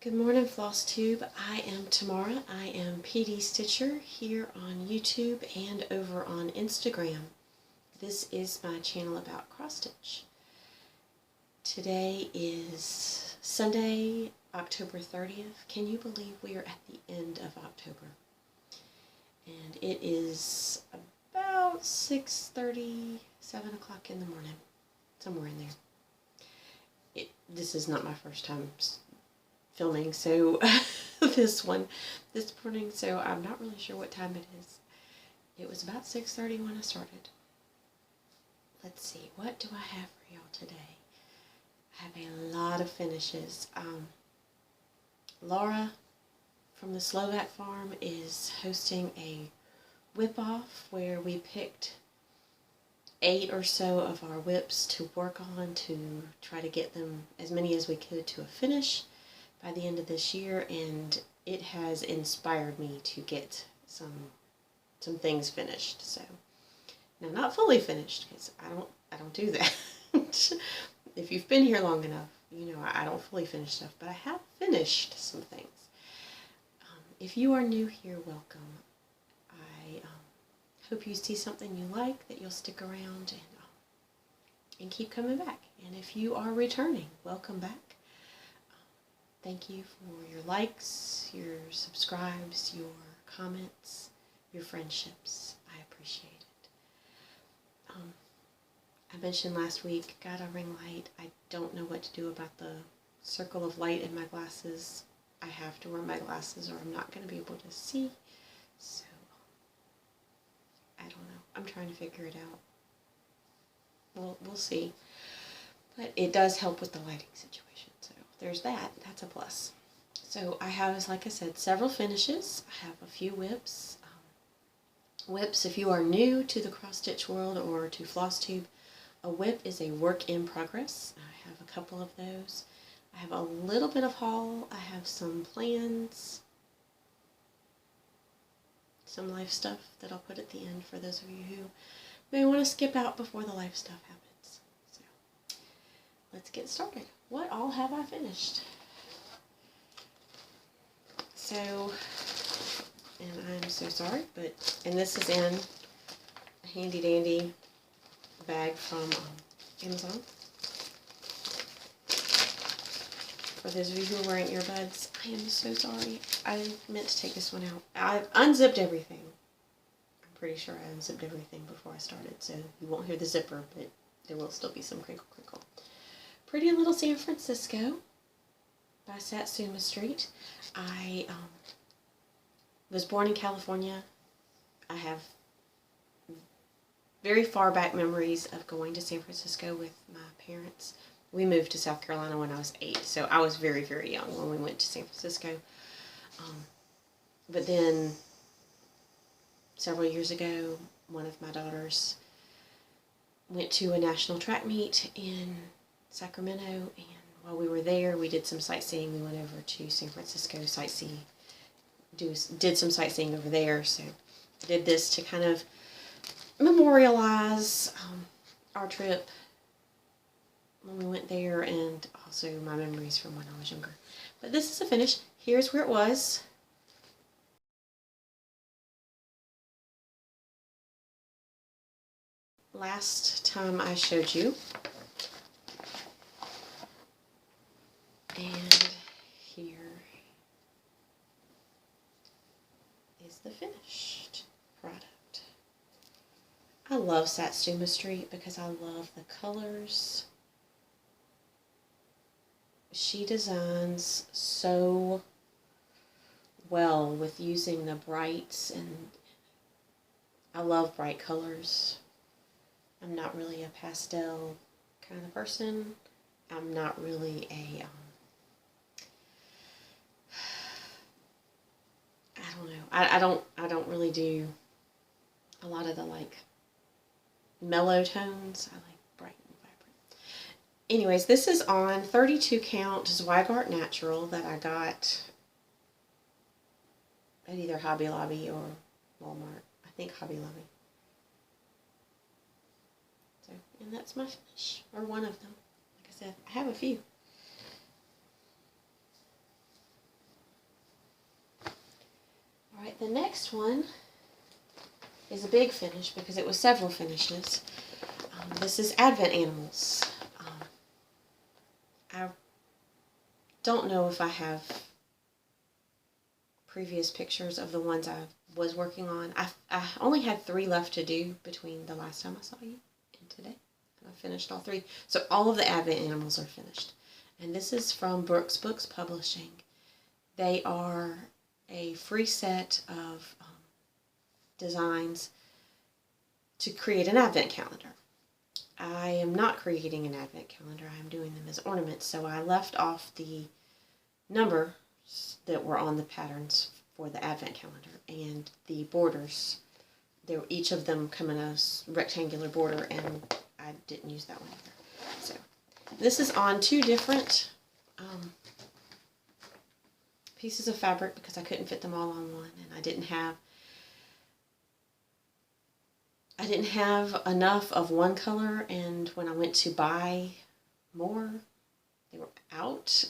Good morning, Flosstube. I am Tamara. I am PD Stitcher here on YouTube and over on Instagram. This is my channel about cross stitch. Today is Sunday, October 30th. Can you believe we are at the end of October? And it is about 6:30, 7 o'clock in the morning, somewhere in there. This is not my first time filming, so this morning, so I'm not really sure what time it is. It was about 6:30 when I started. Let's see, what do I have for y'all today? I have a lot of finishes. Laura from the Slovak farm is hosting a whip-off where we picked 8 or so of our whips to work on to try to get them, as many as we could, to a finish by the end of this year, and it has inspired me to get some things finished. So now, not fully finished, because I don't do that. If you've been here long enough, you know I don't fully finish stuff, but I have finished some things. If you are new here, welcome. I hope you see something you like, that you'll stick around and keep coming back. And if you are returning, welcome back. Thank you for your likes, your subscribes, your comments, your friendships. I appreciate it. I mentioned last week, got a ring light. I don't know what to do about the circle of light in my glasses. I have to wear my glasses or I'm not going to be able to see. So, I don't know. I'm trying to figure it out. We'll see. But it does help with the lighting situation. So there's that. That's a plus. So I have, like I said, several finishes. I have a few whips. Whips, if you are new to the cross stitch world or to Flosstube, a whip is a work in progress. I have a couple of those. I have a little bit of haul. I have some plans, some life stuff that I'll put at the end for those of you who may want to skip out before the life stuff happens. So let's get started. What all have I finished? So, and I'm so sorry, and this is in a handy dandy bag from Amazon. For those of you who are wearing earbuds, I am so sorry. I meant to take this one out. I unzipped everything. I'm pretty sure I unzipped everything before I started, so you won't hear the zipper, but there will still be some crinkle crinkle. Pretty Little San Francisco by Satsuma Street. I was born in California. I have very far back memories of going to San Francisco with my parents. We moved to South Carolina when I was 8, so I was very, very young when we went to San Francisco. But then, several years ago, one of my daughters went to a national track meet in Sacramento, and while we were there, we did some sightseeing. We went over to San Francisco did some sightseeing over there, so I did this to kind of memorialize our trip when we went there, and also my memories from when I was younger. But this is a finish. Here's where it was. Last time I showed you. And here is the finished product. I love Satsuma Street because I love the colors. She designs so well with using the brights, and I love bright colors. I'm not really a pastel kind of person. I'm not really a I don't know. I don't really do a lot of the like mellow tones. I like bright and vibrant. Anyways, this is on 32 count Zweigart Natural that I got at either Hobby Lobby or Walmart. I think Hobby Lobby. So, and that's my finish, or one of them. Like I said, I have a few. Alright, the next one is a big finish because it was several finishes. This is Advent Animals. I don't know if I have previous pictures of the ones I was working on. I only had 3 left to do between the last time I saw you and today. And I finished all 3. So all of the Advent Animals are finished. And this is from Brooke's Books Publishing. They are a free set of designs to create an Advent calendar. I am not creating an Advent calendar. I am doing them as ornaments. So I left off the numbers that were on the patterns for the Advent calendar and the borders. Each of them come in a rectangular border, and I didn't use that one either. So this is on 2 different pieces of fabric because I couldn't fit them all on one, and I didn't have enough of one color, and when I went to buy more, they were out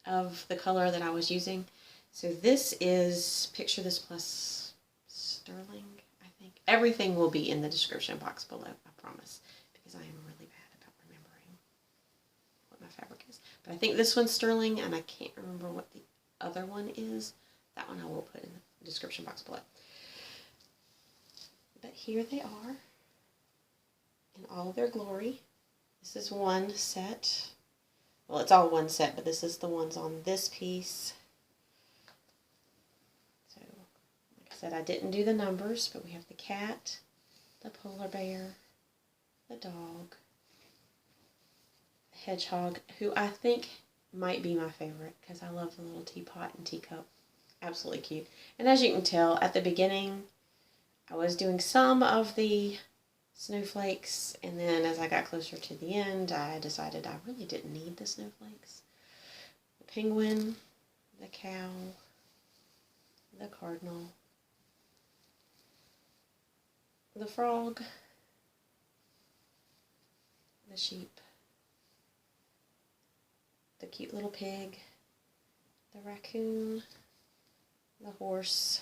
of the color that I was using. So this is, picture this plus sterling, I think. Everything will be in the description box below, I promise, because I am really bad about remembering what my fabric is. But I think this one's sterling, and I can't remember what the other one is. That one I will put in the description box below. But here they are in all of their glory. This is one set. Well, it's all one set, but this is the ones on this piece. So, like I said, I didn't do the numbers, but we have the cat, the polar bear, the dog, the hedgehog, who I think might be my favorite because I love the little teapot and teacup. Absolutely cute. And as you can tell, at the beginning, I was doing some of the snowflakes, and then as I got closer to the end, I decided I really didn't need the snowflakes. The penguin, the cow, the cardinal, the frog, the sheep, the cute little pig, the raccoon, the horse.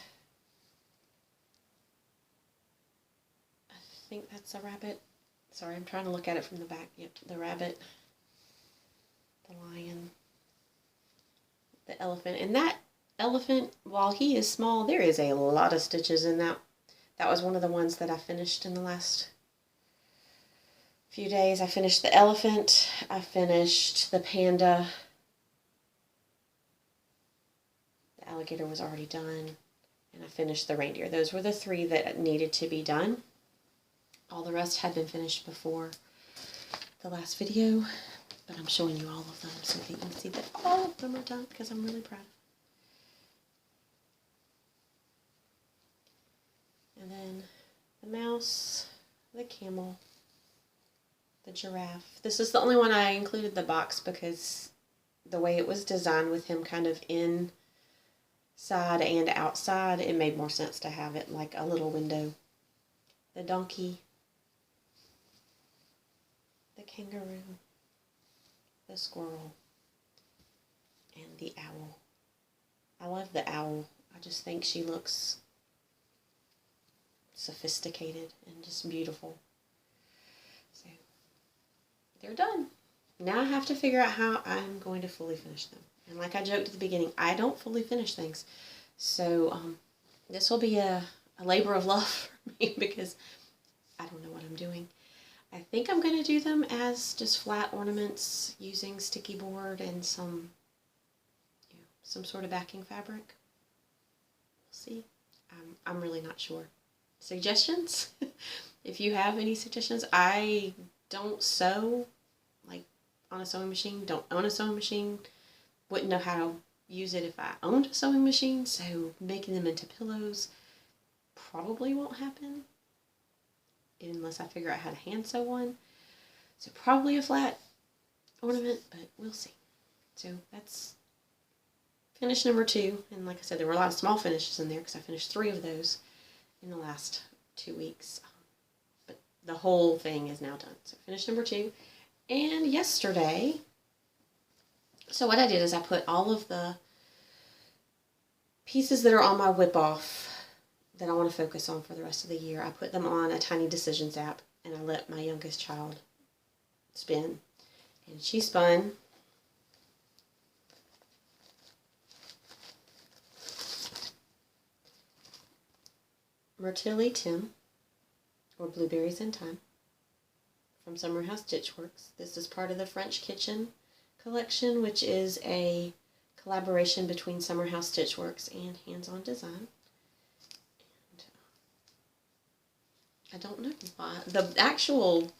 I think that's a rabbit. Sorry, I'm trying to look at it from the back. Yep, the rabbit, the lion, the elephant. And that elephant, while he is small, there is a lot of stitches in that. That was one of the ones that I finished in the last few days. I finished the elephant. I finished the panda. The alligator was already done. And I finished the reindeer. Those were the 3 that needed to be done. All the rest had been finished before the last video, but I'm showing you all of them so that you can see that all of them are done because I'm really proud. And then the mouse, the camel, the giraffe. This is the only one I included the box because the way it was designed with him kind of inside and outside, it made more sense to have it like a little window. The donkey, the kangaroo, the squirrel, and the owl. I love the owl. I just think she looks sophisticated and just beautiful. So, they're done. Now I have to figure out how I'm going to fully finish them. And like I joked at the beginning, I don't fully finish things. So, this will be a labor of love for me because I don't know what I'm doing. I think I'm going to do them as just flat ornaments using sticky board and some sort of backing fabric. We'll see. I'm really not sure. Suggestions? If you have any suggestions. I don't sew like on a sewing machine. Don't own a sewing machine. Wouldn't know how to use it if I owned a sewing machine. So making them into pillows probably won't happen unless I figure out how to hand sew one. So probably a flat ornament, but we'll see. So that's finish number 2. And like I said, there were a lot of small finishes in there because I finished 3 of those in the last 2 weeks. But the whole thing is now done. So finish number 2. And yesterday, so what I did is I put all of the pieces that are on my whip off that I want to focus on for the rest of the year, I put them on a Tiny Decisions app, and I let my youngest child spin. And she spun Myrtille Thym, or Blueberries and Thyme, from Summer House Stitchworks. This is part of the French Kitchen collection, which is a collaboration between Summer House Stitchworks and Hands-On Design. And I don't know why. The actual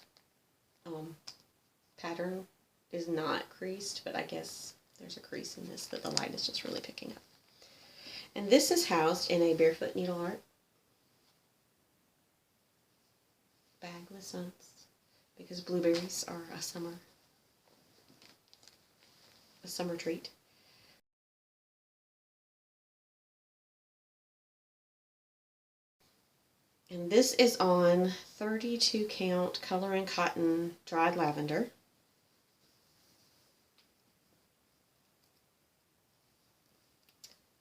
pattern is not creased, but I guess there's a crease in this that the light is just really picking up. And this is housed in a Barefoot Needle Art bag with suns, because blueberries are a summer treat. And this is on 32 count Color and Cotton dried lavender.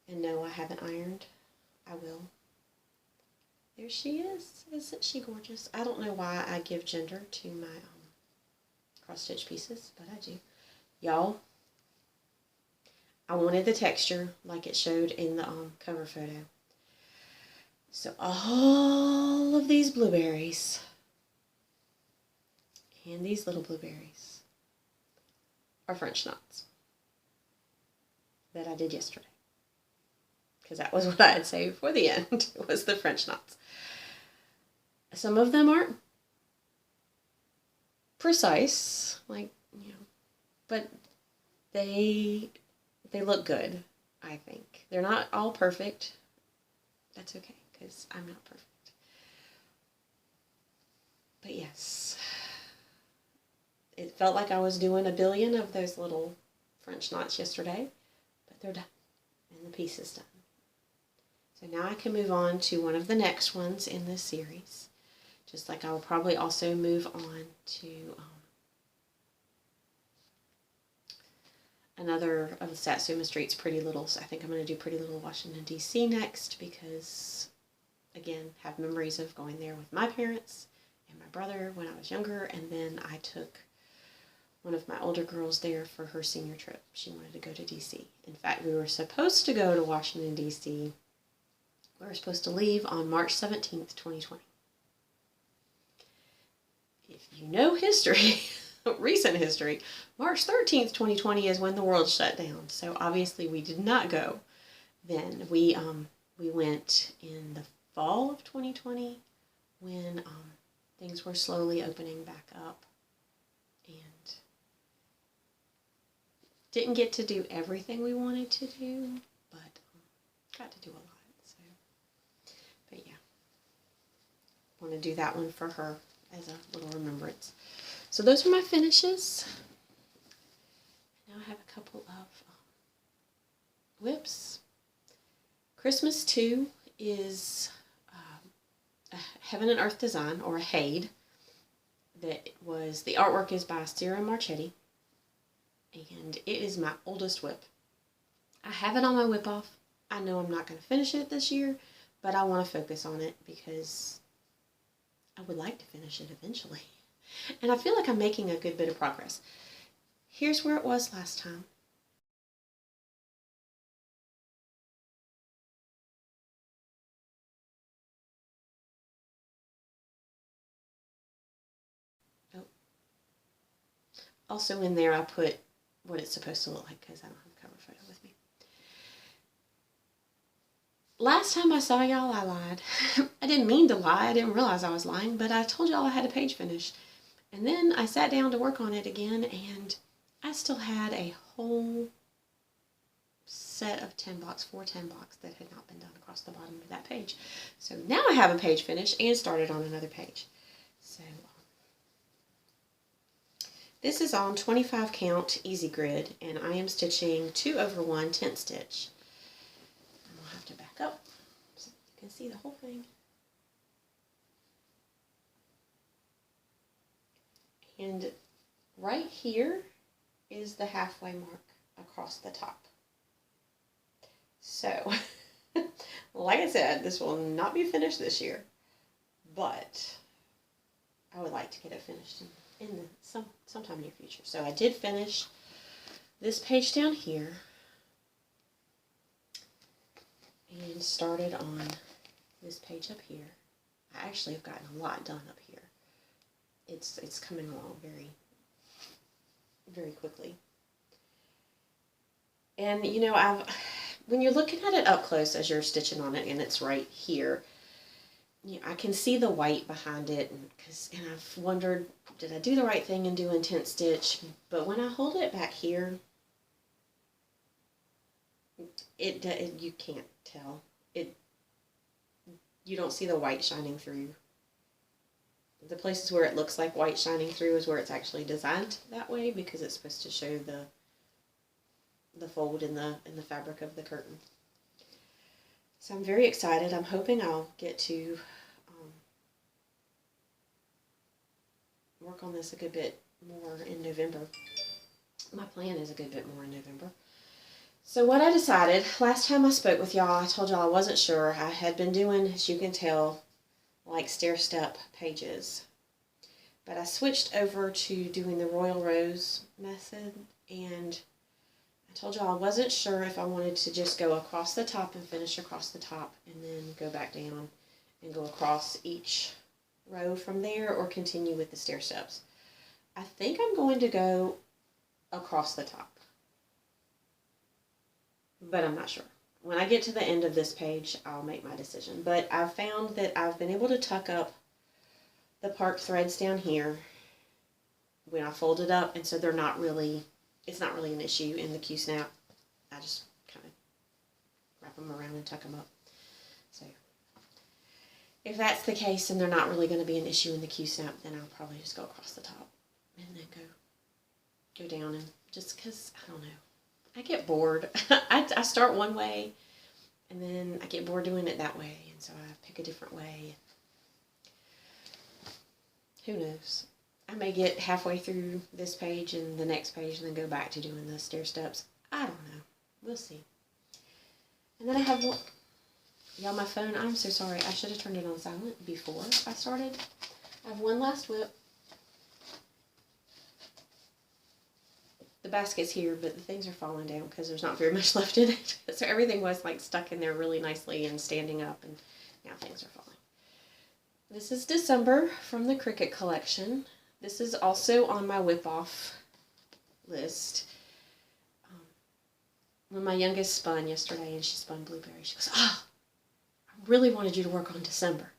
And no, I haven't ironed. I will. There she is. Isn't she gorgeous? I don't know why I give gender to my cross stitch pieces, but I do. Y'all, I wanted the texture like it showed in the cover photo. So all of these blueberries and these little blueberries are French knots that I did yesterday, because that was what I had saved for the end, was the French knots. Some of them aren't precise, like, you know, but they look good, I think. They're not all perfect. That's okay, because I'm not perfect. But yes, it felt like I was doing a billion of those little French knots yesterday, but they're done, and the piece is done. So now I can move on to one of the next ones in this series. Just like I will probably also move on to another of the Satsuma Street's Pretty Littles. I think I'm going to do Pretty Little Washington, D.C. next, because, again, have memories of going there with my parents and my brother when I was younger, and then I took one of my older girls there for her senior trip. She wanted to go to D.C. In fact, we were supposed to go to Washington, D.C. We were supposed to leave on March 17th, 2020. If you know history, recent history, March 13th, 2020 is when the world shut down. So obviously we did not go then. We went in the fall of 2020 when things were slowly opening back up, and didn't get to do everything we wanted to do, but got to do a lot. So, but yeah, want to do that one for her as a little remembrance. So those are my finishes. Now I have a couple of whips. Christmas 2 is a Heaven and Earth design, or a HAED. The artwork is by Ciro Marchetti, and it is my oldest whip. I have it on my whip off. I know I'm not going to finish it this year, but I want to focus on it because I would like to finish it eventually. And I feel like I'm making a good bit of progress. Here's where it was last time. Oh. Also in there I put what it's supposed to look like, because I don't have a cover photo with me. Last time I saw y'all, I lied. I didn't mean to lie. I didn't realize I was lying, but I told y'all I had a page finished. And then I sat down to work on it again, and I still had a whole set of 10 blocks, 4 10 blocks that had not been done across the bottom of that page. So now I have a page finished and started on another page. So this is on 25 count easy grid, and I am stitching 2/1 tent stitch. I'll have to back up so you can see the whole thing. And right here is the halfway mark across the top. So Like I said, this will not be finished this year, but I would like to get it finished in sometime near future. So I did finish this page down here and started on this page up here. I actually have gotten a lot done up here. It's coming along very, very quickly. And you know, when you're looking at it up close as you're stitching on it, and it's right here, I can see the white behind it, and I've wondered, did I do the right thing and do intense stitch? But when I hold it back here, you can't tell. You don't see the white shining through. The places where it looks like white shining through is where it's actually designed that way, because it's supposed to show the fold in the fabric of the curtain. So I'm very excited. I'm hoping I'll get to work on this a good bit more in November. My plan is a good bit more in November. So what I decided, last time I spoke with y'all, I told y'all I wasn't sure. I had been doing, as you can tell, like stair-step pages. But I switched over to doing the Royal Rose method, and I told y'all I wasn't sure if I wanted to just go across the top and finish across the top and then go back down and go across each row from there, or continue with the stair steps. I think I'm going to go across the top, but I'm not sure. When I get to the end of this page, I'll make my decision. But I've found that I've been able to tuck up the park threads down here when I fold it up, and so they're not really, it's not really an issue in the Q-snap. I just kind of wrap them around and tuck them up. So if that's the case and they're not really going to be an issue in the Q-snap, then I'll probably just go across the top and then go down, and just because, I don't know, I get bored. I start one way and then I get bored doing it that way, and so I pick a different way. Who knows? I may get halfway through this page and the next page and then go back to doing the stair steps. I don't know. We'll see. And then I have one. Y'all, my phone, I'm so sorry. I should have turned it on silent before I started. I have one last whip. The basket's here, but the things are falling down because there's not very much left in it. So everything was like stuck in there really nicely and standing up, and now things are falling. This is December from the Cricket collection. This is also on my whip-off list. When my youngest spun yesterday, and she spun blueberry, she goes, "Ah, I really wanted you to work on December."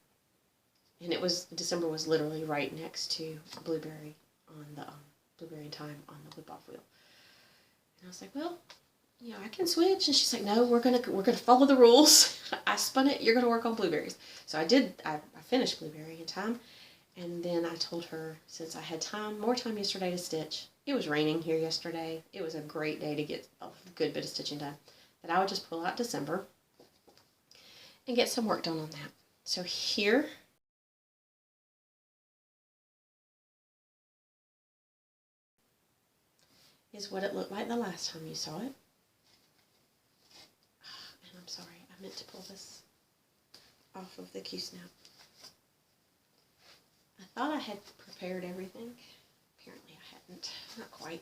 And December was literally right next to blueberry on the blueberry and thyme on the whip-off wheel. And I was like, well, you know, I can switch. And she's like, no, we're gonna follow the rules. I spun it. You're gonna work on blueberries. So I did. I finished blueberry in thyme, and then I told her, since I had more time yesterday to stitch. It was raining here yesterday. It was a great day to get a good bit of stitching done. That I would just pull out December and get some work done on that. So here is what it looked like the last time you saw it. And I'm sorry, I meant to pull this off of the Q-snap. I thought I had prepared everything. Apparently I hadn't. Not quite.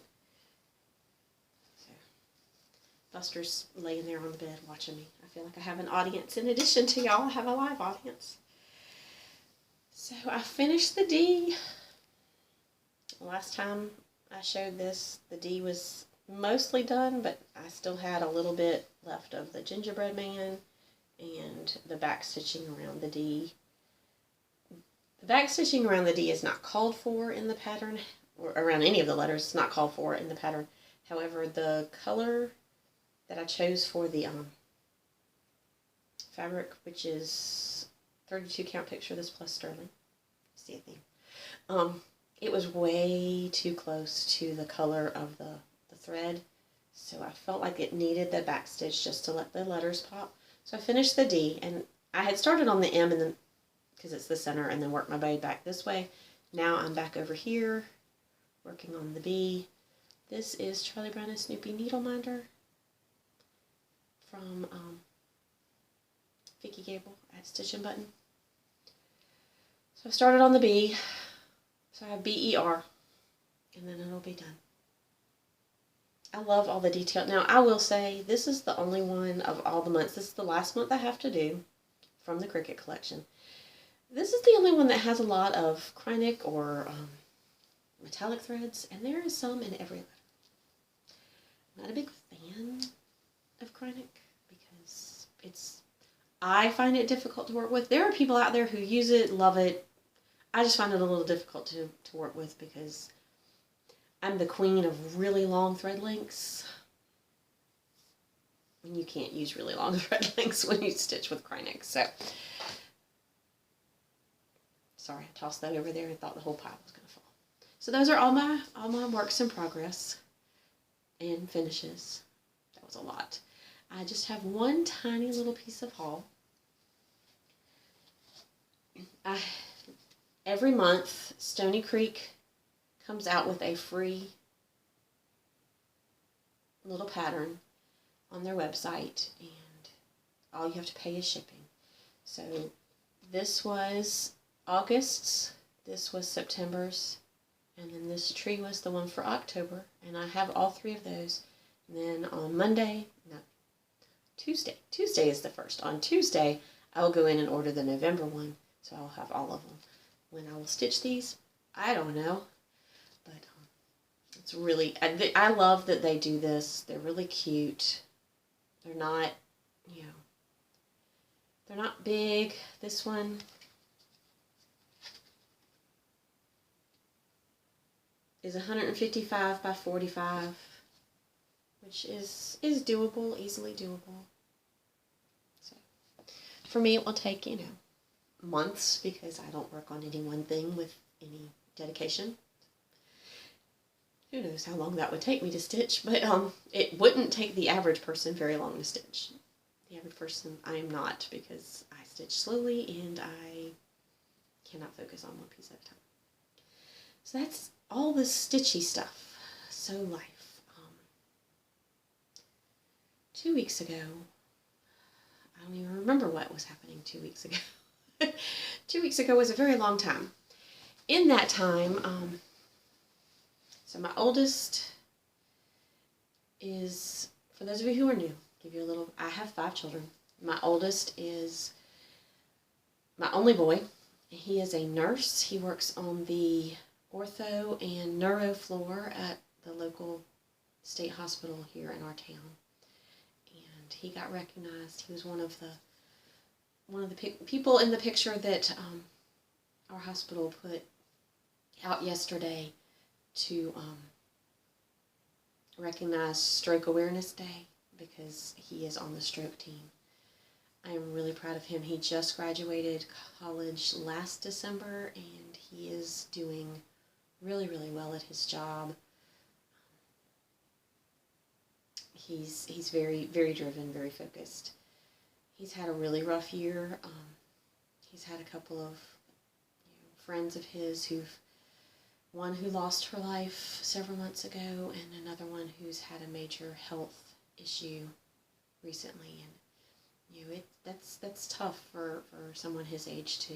So, Buster's laying there on the bed watching me. I feel like I have an audience. In addition to y'all, I have a live audience. So I finished the D. Last time I showed this, the D was mostly done, but I still had a little bit left of the gingerbread man and the back stitching around the D. The back stitching around the D is not called for in the pattern, or around any of the letters. It's not called for in the pattern. However, the color that I chose for the fabric, which is 32 count picture this plus sterling, see a theme. It was way too close to the color of the thread, so I felt like it needed the back stitch just to let the letters pop. So I finished the D, and I had started on the M and then, because it's the center, and then worked my way back this way. Now I'm back over here working on the B. This is Charlie Brown and Snoopy Needle Minder from Picky Gable at Stitch and Button. So I started on the B. So I have BER, and then it'll be done. I love all the detail. Now, I will say, this is the only one of all the months. This is the last month I have to do from the Cricut collection. This is the only one that has a lot of Kreinik or metallic threads, and there is some in every letter. I'm not a big fan of Kreinik because I find it difficult to work with. There are people out there who use it, love it. I just find it a little difficult to work with because I'm the queen of really long thread lengths. And you can't use really long thread lengths when you stitch with Kreinik. So, sorry, I tossed that over there and thought the whole pile was going to fall. So those are all my works in progress and finishes. That was a lot. I just have one tiny little piece of haul. Every month, Stony Creek comes out with a free little pattern on their website, and all you have to pay is shipping. So this was August's, this was September's, and then this tree was the one for October, and I have all three of those. And then on Tuesday is the first. On Tuesday, I will go in and order the November one, so I'll have all of them. When I will stitch these, I don't know. But it's really, I love that they do this. They're really cute. They're not, they're not big. This one is 155 by 45, which is doable, easily doable. So for me, it will take, months because I don't work on any one thing with any dedication. Who knows how long that would take me to stitch, but it wouldn't take the average person very long to stitch. The average person, I am not, because I stitch slowly and I cannot focus on one piece at a time. So that's all the stitchy stuff. So life. 2 weeks ago, I don't even remember what was happening 2 weeks ago. 2 weeks ago was a very long time. In that time, so my oldest is, for those of you who are new, give you a little, I have 5 children. My oldest is my only boy. He is a nurse. He works on the ortho and neuro floor at the local state hospital here in our town. And he got recognized. He was one of the people in the picture that our hospital put out yesterday to recognize Stroke Awareness Day, because he is on the stroke team. I am really proud of him. He just graduated college last December, and he is doing really, really well at his job. He's very, very driven, very focused. He's had a really rough year. He's had a couple of friends of his one who lost her life several months ago, and another one who's had a major health issue recently. And that's tough for someone his age to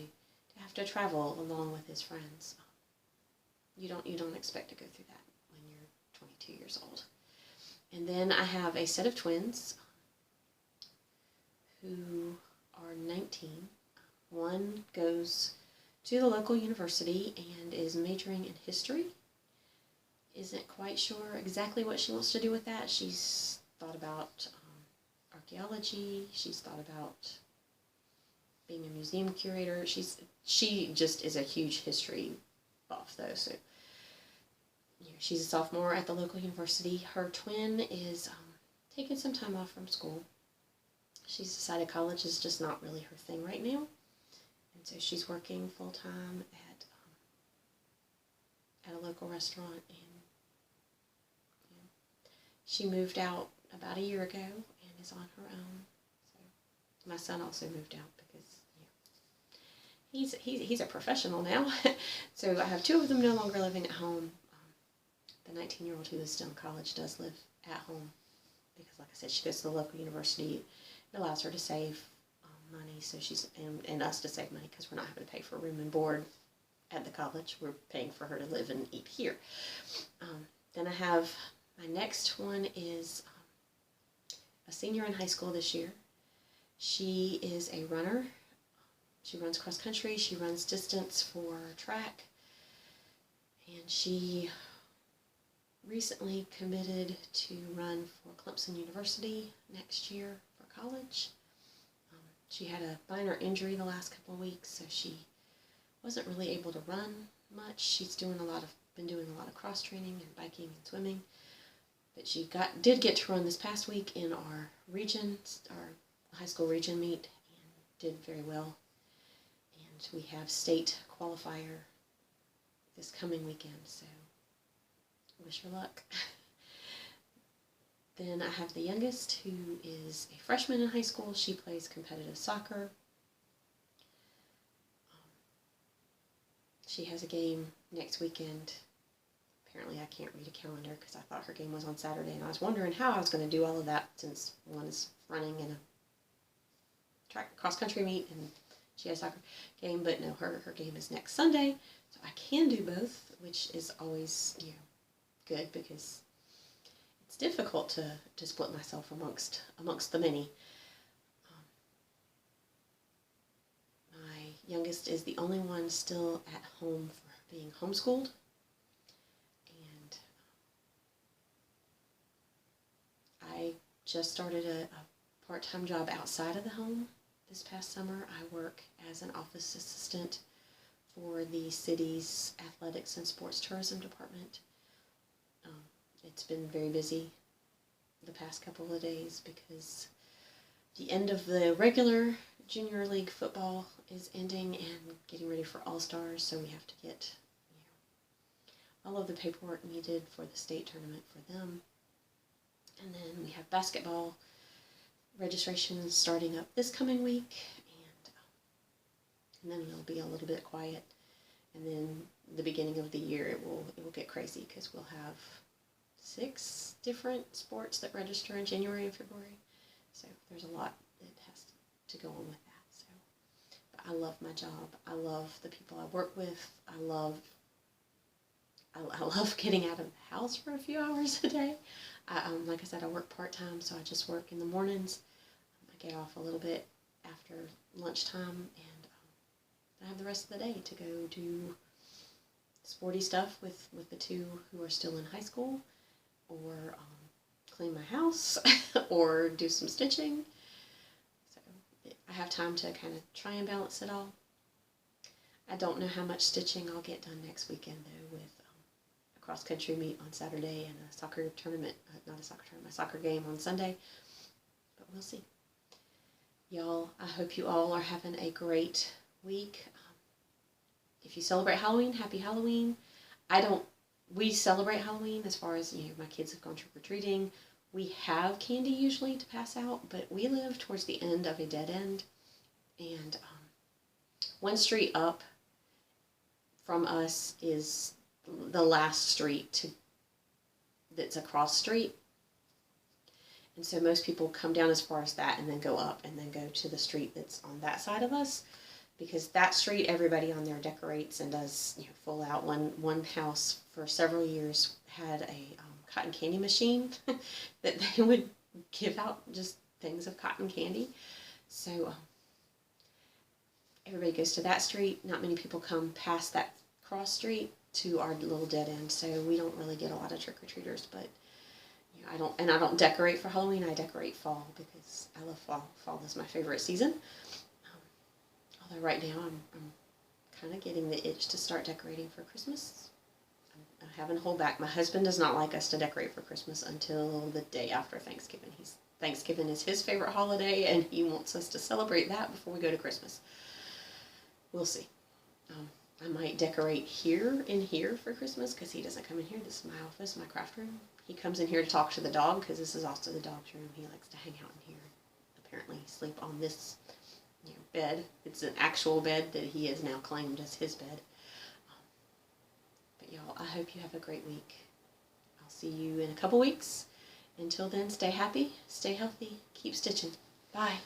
have to travel along with his friends. You don't expect to go through that when you're 22 years old. And then I have a set of twins who are 19. One goes to the local university and is majoring in history. Isn't quite sure exactly what she wants to do with that. She's thought about archaeology. She's thought about being a museum curator. She just is a huge history buff, though. So she's a sophomore at the local university. Her twin is taking some time off from school. She's decided college is just not really her thing right now. And so she's working full-time at a local restaurant, and she moved out about a year ago and is on her own. So my son also moved out because he's a professional now. So I have 2 of them no longer living at home. The 19-year-old who is still in college does live at home because, like I said, she goes to the local university. It allows her to save money, so she's, and us to save money because we're not having to pay for room and board at the college. We're paying for her to live and eat here. Then I have, my next one is a senior in high school this year. She is a runner. She runs cross country, she runs distance for track, and she recently committed to run for Clemson University next year for college. She had a minor injury the last couple of weeks, so she wasn't really able to run much. She's been doing a lot of cross training and biking and swimming, but she did get to run this past week in our region, our high school region meet, and did very well. And we have state qualifier this coming weekend, so wish her luck. Then I have the youngest, who is a freshman in high school. She plays competitive soccer. She has a game next weekend. Apparently I can't read a calendar because I thought her game was on Saturday, and I was wondering how I was going to do all of that since one is running in a cross-country meet and she has a soccer game, but no, her game is next Sunday, so I can do both, which is always, good, because it's difficult to split myself amongst the many. My youngest is the only one still at home for being homeschooled, and I just started a part-time job outside of the home. This past summer, I work as an office assistant for the city's athletics and sports tourism department. It's been very busy the past couple of days because the end of the regular junior league football is ending and getting ready for All-Stars, so we have to get all of the paperwork needed for the state tournament for them. And then we have basketball registration starting up this coming week, and then it'll be a little bit quiet. And then the beginning of the year, it will get crazy because we'll have 6 different sports that register in January and February. So there's a lot that has to go on with that. So, but I love my job. I love the people I work with. I love getting out of the house for a few hours a day. Like I said, I work part-time, so I just work in the mornings. I get off a little bit after lunchtime, and I have the rest of the day to go do sporty stuff with the 2 who are still in high school, or clean my house, or do some stitching. So I have time to kind of try and balance it all. I don't know how much stitching I'll get done next weekend, though, with a cross-country meet on Saturday and a soccer tournament, a soccer game on Sunday, but we'll see. Y'all, I hope you all are having a great week. If you celebrate Halloween, happy Halloween. We celebrate Halloween as far as, my kids have gone trick-or-treating. We have candy usually to pass out, but we live towards the end of a dead end, and one street up from us is the last street that's a cross street. And so most people come down as far as that and then go up and then go to the street that's on that side of us, because that street, everybody on there decorates and does full out. One house for several years had a cotton candy machine that they would give out just things of cotton candy. So everybody goes to that street. Not many people come past that cross street to our little dead end, so we don't really get a lot of trick-or-treaters. But I don't decorate for Halloween. I decorate fall because I love fall. Fall is my favorite season. Although right now I'm kind of getting the itch to start decorating for Christmas. I'm having to hold back. My husband does not like us to decorate for Christmas until the day after Thanksgiving. Thanksgiving is his favorite holiday, and he wants us to celebrate that before we go to Christmas. We'll see. I might decorate in here for Christmas because he doesn't come in here. This is my office, my craft room. He comes in here to talk to the dog because this is also the dog's room. He likes to hang out in here. Apparently sleep on this bed. It's an actual bed that he has now claimed as his bed. But y'all, I hope you have a great week. I'll see you in a couple weeks. Until then, stay happy, stay healthy, keep stitching. Bye.